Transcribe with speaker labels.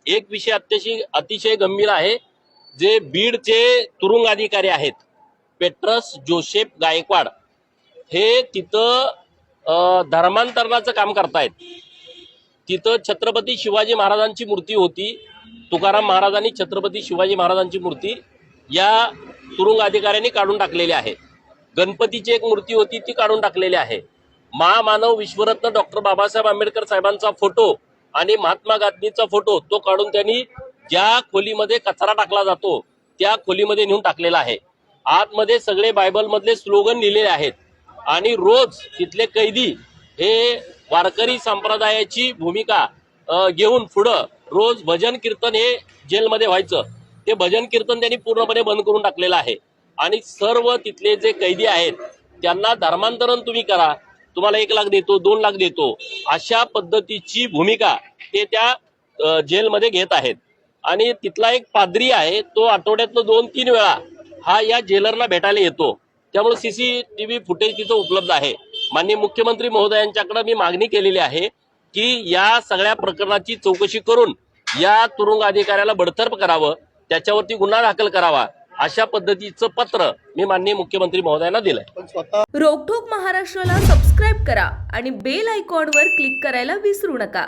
Speaker 1: एक विषय अतिशय गंभीर आहे। जे बीडचे तुरुंग अधिकारी आहेत पेट्रस जोसेफ गायकवाड हे तिथं धर्मांतरणाचं काम करतायत। तिथं छत्रपती शिवाजी महाराजांची मूर्ती होती, तुकाराम महाराजांनी छत्रपती शिवाजी महाराजांची मूर्ती या तुरुंग अधिकाऱ्यांनी काढून टाकलेली आहे। गणपतीची एक मूर्ती होती ती काढून टाकलेली आहे। महामानव विश्वरत्न डॉक्टर बाबासाहेब आंबेडकर साहेबांचा फोटो आणि महात्मा गांधींचा फोटो तो काढून त्यांनी ज्या खोलीमध्ये कचरा टाकला जातो त्या खोलीमध्ये नेऊन टाकलेला आहे। आतमध्ये सगळे बायबल मधले स्लोगन लिहिलेले आहेत आणि रोज तिथले कैदी हे वारकरी संप्रदायाची भूमिका घेऊन पुढं रोज भजन कीर्तन हे जेलमध्ये व्हायचं, ते भजन कीर्तन त्यांनी पूर्णपणे बंद करून टाकलेलं आहे। आणि सर्व तिथले जे कैदी आहेत त्यांना धर्मांतरण तुम्ही करा, तुम्हाला 1 लाख देतो 2 लाख देतो अशा पद्धतीची भूमिका ते त्या जेलमध्ये घेत आहेत। आणि तिथला एक पाद्री आहे तो आठवड्यातनं 2-3 वेळा हा या जेलरला भेटायला येतो, त्यामुळे सीसीटीव्ही फुटेज तिथं उपलब्ध आहे। माननीय मुख्यमंत्री महोदयांच्याकडे मी मागणी केलेली आहे की या सगळ्या प्रकरणाची चौकशी करून या तुरुंग अधिकाऱ्याला बडतर्फ करावं, त्याच्यावरती गुन्हा दाखल करावा, अशा पद्धतीचं पत्र मी माननीय मुख्यमंत्री महोदयांना दिलंय।
Speaker 2: रोकठोक महाराष्ट्राला सबस्क्राईब करा आणि बेल आयकॉनवर क्लिक करायला विसरू नका।